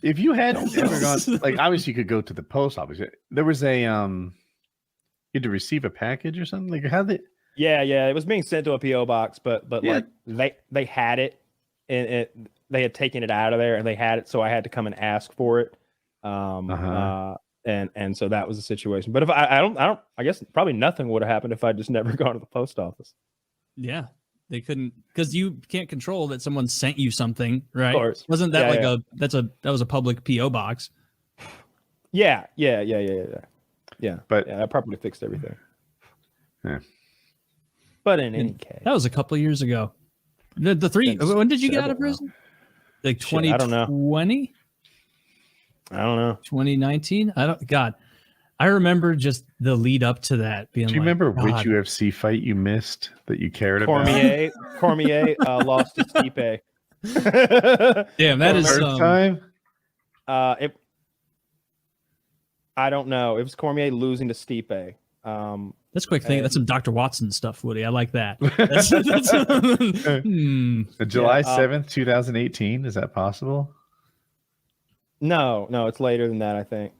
If you had ever gone, like, obviously you could go to the post office. There was a you had to receive a package or something. Like, how did? Yeah, it was being sent to a PO box, but Yeah. like they had it, and they had taken it out of there, and they had it, so I had to come and ask for it. And so that was the situation. But if I guess probably nothing would have happened if I just never gone to the post office. Yeah, they couldn't, because you can't control that someone sent you something, right? Of course. Wasn't that that was a public PO box? Yeah. But I probably fixed everything. Yeah. But in any case, that was a couple of years ago. The three. When did you get out of prison? Like 2020? I don't know. I don't know. 2019? I remember just the lead up to that being. Do you remember which UFC fight you missed that you cared about? Cormier lost to Stipe. Damn, that is first time. I don't know. It was Cormier losing to Stipe. That's a quick thing. That's some Dr. Watson stuff, Woody. I like that. July 7th, 2018. Is that possible? No, it's later than that, I think.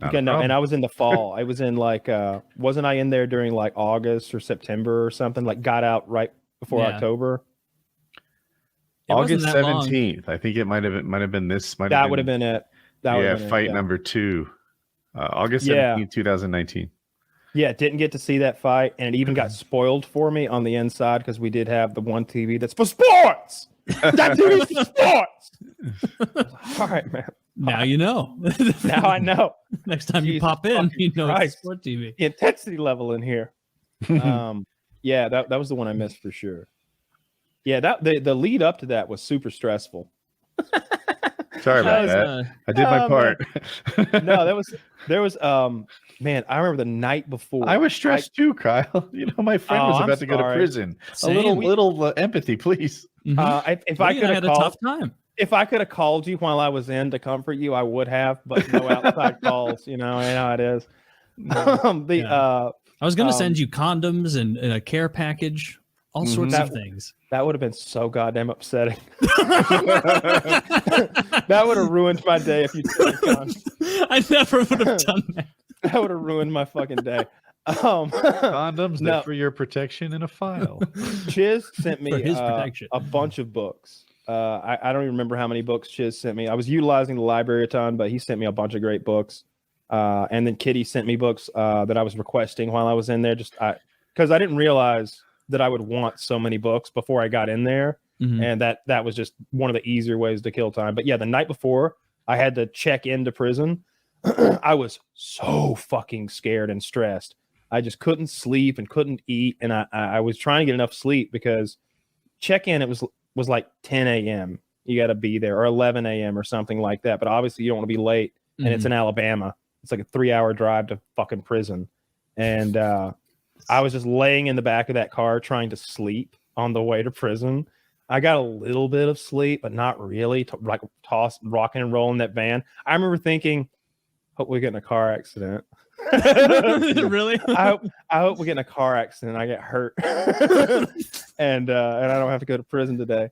And I was in the fall. I was in like, wasn't I in there during like August or September or something? Like got out right before October. August 17th. I think it might have been this. That would have been it. Fight number 2. August 17th, 2019. Yeah, didn't get to see that fight, and it even got spoiled for me on the inside because we did have the one TV that's for sports. That TV's for sports. All right, man. Now you know. Now I know. Next time you pop in, you know it's sport TV. The intensity level in here. Yeah, that was the one I missed for sure. Yeah, the lead up to that was super stressful. Sorry about that. I did my part. No, there was man, I remember the night before. I was stressed too, Kyle. You know, my friend was about to go to prison. Same. A little empathy, please. If I could have had a tough time. If I could have called you while I was in to comfort you, I would have, but no outside calls. You know how it is. I was going to send you condoms and a care package, all sorts of things. That would have been so goddamn upsetting. That would have ruined my day if you took condoms. I never would have done that. That would have ruined my fucking day. Condoms, they're for your protection in a file. Chiz sent me a bunch of books. I don't even remember how many books Chiz sent me. I was utilizing the library a ton, but he sent me a bunch of great books. And then Kitty sent me books that I was requesting while I was in there, just because I didn't realize that I would want so many books before I got in there. And that was just one of the easier ways to kill time. But yeah, the night before I had to check into prison, I was so fucking scared and stressed. I just couldn't sleep and couldn't eat. And I was trying to get enough sleep because check-in, it was like 10 a.m. You got to be there, or 11 a.m. or something like that. But obviously you don't want to be late. And it's in Alabama. It's like a 3-hour drive to fucking prison. And I was just laying in the back of that car trying to sleep on the way to prison. I got a little bit of sleep, but not really. Like rocking and rolling that van. I remember thinking, hope we get in a car accident. Really? I hope we get in a car accident. I get hurt, and I don't have to go to prison today.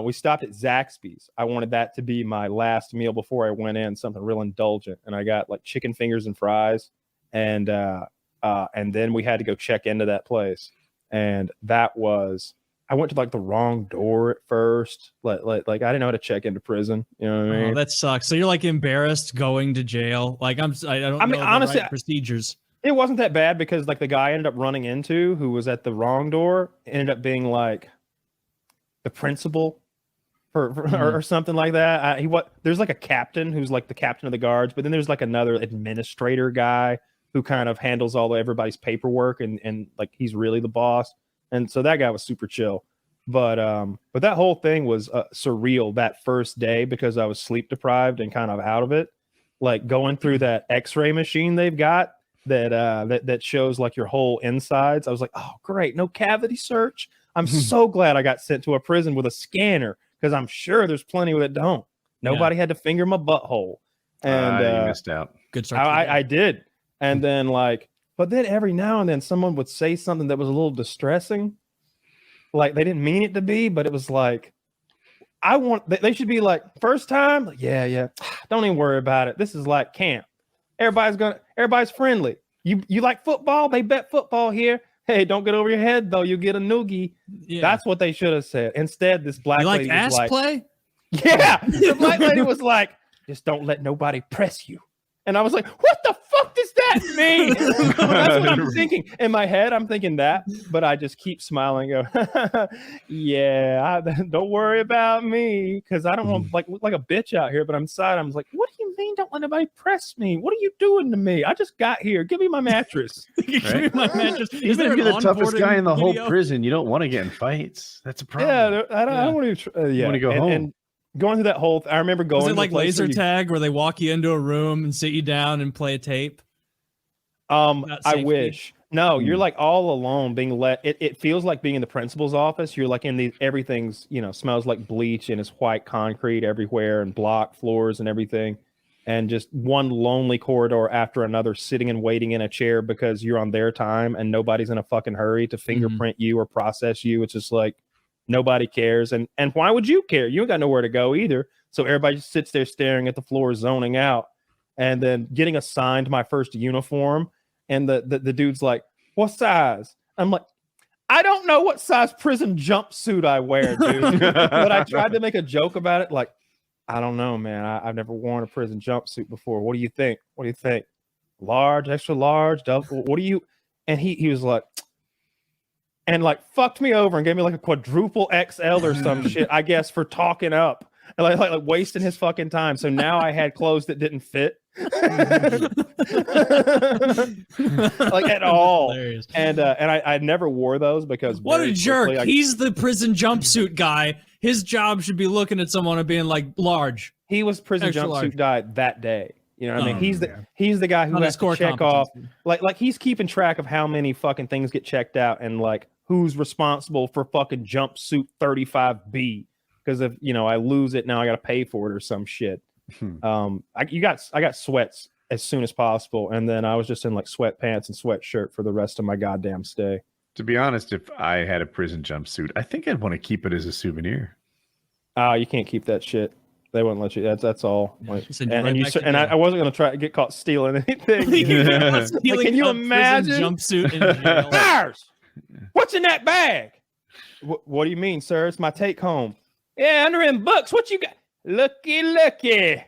We stopped at Zaxby's. I wanted that to be my last meal before I went in, something real indulgent, and I got like chicken fingers and fries, and then we had to go check into that place, and that was. I went to like the wrong door at first. Like I didn't know how to check into prison. You know what I mean? Oh, that sucks. So you're like embarrassed going to jail. Like I don't know honestly, the right procedures. It wasn't that bad because like the guy I ended up running into who was at the wrong door ended up being like the principal or something like that. There's like a captain who's like the captain of the guards, but then there's like another administrator guy who kind of handles everybody's paperwork and like he's really the boss. And so that guy was super chill, but that whole thing was surreal that first day because I was sleep deprived and kind of out of it. Like going through that X-ray machine they've got that shows like your whole insides. I was like, oh great, no cavity search. I'm so glad I got sent to a prison with a scanner because I'm sure there's plenty that don't. Nobody had to finger my butthole, and you missed out. Good start. I did, and then like. But then every now and then someone would say something that was a little distressing. Like they didn't mean it to be, but it was like, They should be like, first time, like, yeah, don't even worry about it. This is like camp. Everybody's friendly. You like football? They bet football here. Hey, don't get over your head though. You get a noogie. Yeah. That's what they should have said. Instead, this black lady was like, play? Yeah, the black lady was like, just don't let nobody press you. And I was like, what the fuck does that mean? That's what I'm thinking. In my head, I'm thinking that, but I just keep smiling and go, don't worry about me, because I don't want to look like a bitch out here, but I'm inside. I'm like, what do you mean don't let nobody press me? What are you doing to me? I just got here. Give me my mattress. Give me my mattress. Even if you're the toughest guy in the whole prison, you don't want to get in fights. That's a problem. Yeah, I don't want to. You want to go home. And going through that whole, I remember going. Was it like laser tag where they walk you into a room and sit you down and play a tape? I wish. No, you're like all alone, being it feels like being in the principal's office. You're like in everything's, smells like bleach and it's white concrete everywhere and block floors and everything. And just one lonely corridor after another, sitting and waiting in a chair because you're on their time and nobody's in a fucking hurry to fingerprint you or process you. It's just like, nobody cares. And why would you care? You ain't got nowhere to go either. So everybody just sits there staring at the floor, zoning out. And then getting assigned my first uniform. And the dude's like, what size? I'm like, I don't know what size prison jumpsuit I wear, dude. But I tried to make a joke about it. Like, I don't know, man. I've never worn a prison jumpsuit before. What do you think? Large, extra large, double? What do you? And he was like, and like fucked me over and gave me like a quadruple XL or some shit, I guess, for talking up and like wasting his fucking time. So now I had clothes that didn't fit like at all. Hilarious. And I never wore those because what a jerk. He's the prison jumpsuit guy. His job should be looking at someone and being like, large. He was prison jumpsuit guy that day. You know what I mean? He's the guy who has to check off, like he's keeping track of how many fucking things get checked out and like who's responsible for fucking jumpsuit 35B. Because if I lose it, now I got to pay for it or some shit. I got sweats as soon as possible, and then I was just in like sweatpants and sweatshirt for the rest of my goddamn stay. To be honest, if I had a prison jumpsuit, I think I'd want to keep it as a souvenir. You can't keep that shit. They wouldn't let you. That's all. Like, I wasn't gonna try to get caught stealing anything. Like, can you imagine jumpsuit in jail? Mars, what's in that bag? What do you mean, sir? It's my take home. Yeah, under in books. What you got? Looky.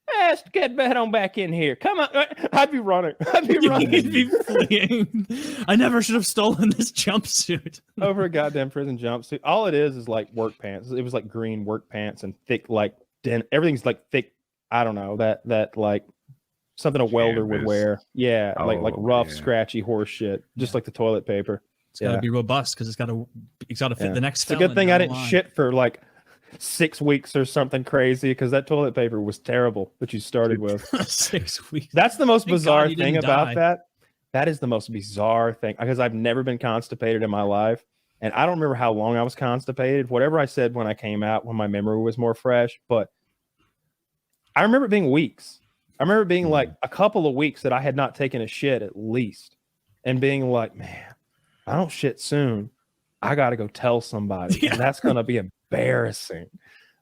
Let's get on back in here. Come on. I'd be running. You'd be fleeing. I never should have stolen this jumpsuit. Over a goddamn prison jumpsuit. All it is like work pants. It was like green work pants and thick, like everything's like thick. I don't know, that like something a welder would wear. Yeah, like rough, scratchy horse shit. Just like the toilet paper. It's got to be robust because it's got to fit the next. It's a good thing I didn't shit for like 6 weeks or something crazy, because that toilet paper was terrible that you started with. 6 weeks. That's the most bizarre thing about that. That is the most bizarre thing, because I've never been constipated in my life, and I don't remember how long I was constipated. Whatever I said when I came out, when my memory was more fresh, but I remember it being weeks. I remember being like a couple of weeks that I had not taken a shit at least, and being like, man, I don't shit soon, I got to go tell somebody, and that's going to be embarrassing.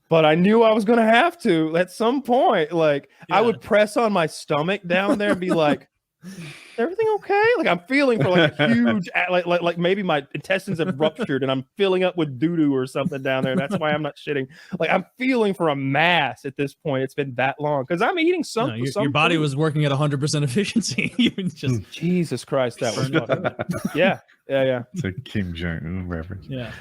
But I knew I was going to have to at some point. Like, I would press on my stomach down there and be like, is everything okay? Like, I'm feeling for like a huge, like maybe my intestines have ruptured and I'm filling up with doo-doo or something down there. That's why I'm not shitting. Like, I'm feeling for a mass at this point. It's been that long because I'm eating something. Your body was working at 100% efficiency. You just Jesus Christ, that was fucking, yeah. It's a Kim Jong-un reference. Yeah.